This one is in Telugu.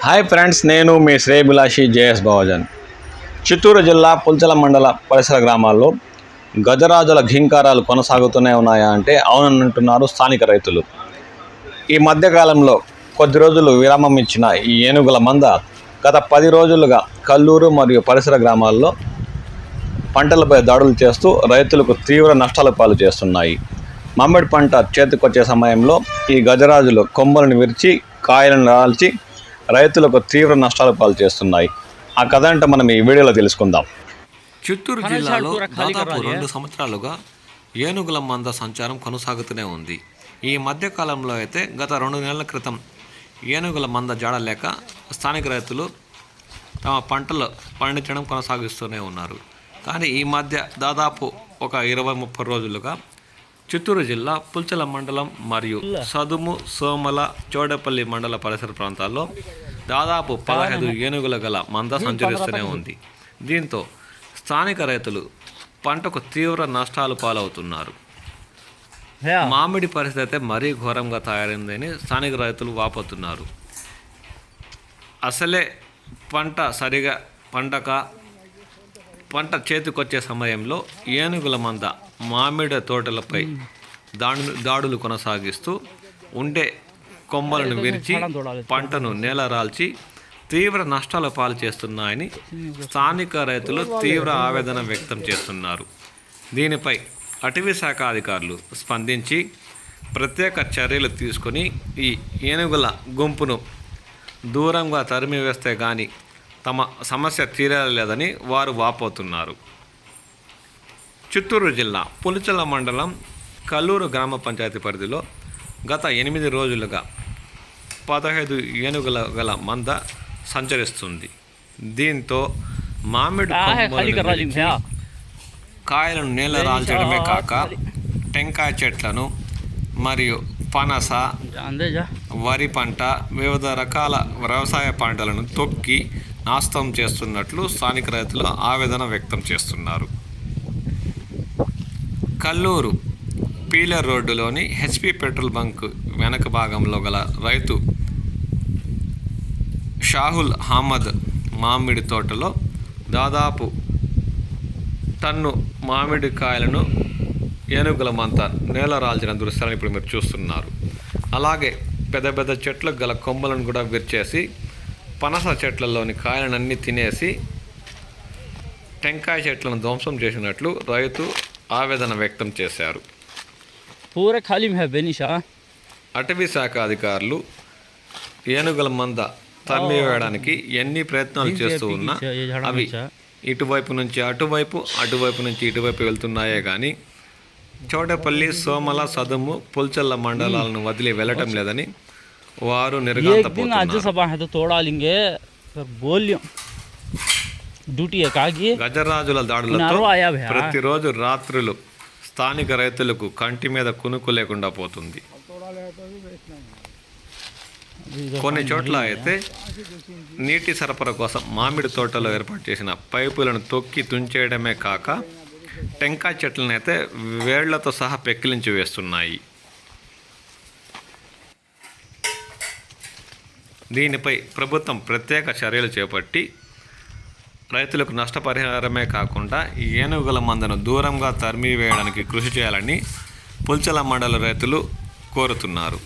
హాయ్ ఫ్రెండ్స్, నేను మీ శ్రేయభిలాషి జేఎస్ బావజన్. చిత్తూరు జిల్లా పుల్చల మండల పరిసర గ్రామాల్లో గజరాజుల ఘీంకారాలు కొనసాగుతూనే ఉన్నాయా అంటే అవునంటున్నారు స్థానిక రైతులు. ఈ మధ్యకాలంలో కొద్ది రోజులు విరామం ఇచ్చిన ఈ ఏనుగుల మంద గత 10 రోజులుగా కల్లూరు మరియు పరిసర గ్రామాల్లో పంటలపై దాడులు చేస్తూ రైతులకు తీవ్ర నష్టాల పాలు చేస్తున్నాయి. మామిడి పంట చేతికొచ్చే సమయంలో ఈ గజరాజులు కొమ్మలను విరిచి కాయలను రాల్చి రైతులకు తీవ్ర నష్టాల పాలు చేస్తున్నాయి. ఆ కథ అంటే మనం ఈ వీడియోలో తెలుసుకుందాం. చిత్తూరు జిల్లాలో దాదాపు 2 సంవత్సరాలుగా ఏనుగుల మంద సంచారం కొనసాగుతూనే ఉంది. ఈ మధ్యకాలంలో అయితే గత 2 నెలల క్రితం ఏనుగుల మంద జాడలేక స్థానిక రైతులు తమ పంటలు పండించడం కొనసాగిస్తూనే ఉన్నారు. కానీ ఈ మధ్య దాదాపు ఒక 20-30 రోజులుగా చిత్తూరు జిల్లా పుల్చల మండలం మరియు సదుము, సోమల, చోడపల్లి మండల పరిసర ప్రాంతాల్లో దాదాపు 15 ఏనుగుల గల మంద సంచరిస్తూనే ఉంది. దీంతో స్థానిక రైతులు పంటకు తీవ్ర నష్టాలు పాలవుతున్నారు. మామిడి పరిస్థితి అయితే మరీ ఘోరంగా తయారైందని స్థానిక రైతులు వాపోతున్నారు. అసలే పంట సరిగా పండక పంట చేతికొచ్చే సమయంలో ఏనుగుల మంద మామిడి తోటలపై దాడులు కొనసాగిస్తూ ఉండే కొమ్మలను విరిచి పంటను నేలరాల్చి తీవ్ర నష్టాల పాలు చేస్తున్నాయని స్థానిక రైతులు తీవ్ర ఆవేదన వ్యక్తం చేస్తున్నారు. దీనిపై అటవీ శాఖ అధికారులు స్పందించి ప్రత్యేక చర్యలు తీసుకొని ఈ ఏనుగుల గుంపును దూరంగా తరిమివేస్తే కానీ తమ సమస్య తీరలేదని వారు వాపోతున్నారు. చిత్తూరు జిల్లా పులిచెల మండలం కల్లూరు గ్రామ పంచాయతీ పరిధిలో గత 8 రోజులుగా 15 ఏనుగుల గల మంద సంచరిస్తుంది. దీంతో మామిడి కాయలను నేల రాల్చడమే కాక టెంకాయ చెట్లను మరియు పనస, వరి పంట, వివిధ రకాల వ్యవసాయ పంటలను తొక్కి నాశనం చేస్తున్నట్లు స్థానిక రైతులు ఆవేదన వ్యక్తం చేస్తున్నారు. కల్లూరు పీలర్ రోడ్డులోని హెచ్పి పెట్రోల్ బంక్ వెనక భాగంలో గల రైతు షాహుల్ అహ్మద్ మామిడి తోటలో దాదాపు టన్ను మామిడి కాయలను ఏనుగుల మంత నేల రాల్చిన దృశ్యాలను ఇప్పుడు మీరు చూస్తున్నారు. అలాగే పెద్ద పెద్ద చెట్లకు గల కొమ్మలను కూడా విరిచేసి పనస చెట్లలోని కాయలనన్నీ తినేసి టెంకాయ చెట్లను ధ్వంసం చేసినట్లు రైతు ఆవేదన వ్యక్తం చేశారు. అటవీ శాఖ అధికారులు ఏనుగుల మంద తరిమివేయడానికి ఎన్ని ప్రయత్నాలు చేస్తూ ఉన్నా అవి ఇటువైపు నుంచి అటువైపు, అటువైపు నుంచి ఇటువైపు వెళ్తున్నాయే కానీ చోడపల్లి, సోమల, సదుము, పుల్చల్ల మండలాలను వదిలి వెళ్ళటం లేదని వారు గజరాజుల దాడులతో ప్రతిరోజు రాత్రులు స్థానిక రైతులకు కంటి మీద కునుకు లేకుండా పోతుంది. కొన్ని చోట్ల అయితే నీటి సరఫరా కోసం మామిడి తోటలో ఏర్పాటు చేసిన పైపులను తొక్కి తుంచేయడమే కాక టెంకాయ చెట్లను అయితే వేళ్లతో సహా పెక్కిలించి వేస్తున్నాయి. దీనిపై ప్రభుత్వం ప్రత్యేక చర్యలు చేపట్టి రైతులకు నష్టపరిహారమే కాకుండా ఏనుగుల మందను దూరంగా తరిమివేయడానికి కృషి చేయాలని పుల్చల మండల రైతులు కోరుతున్నారు.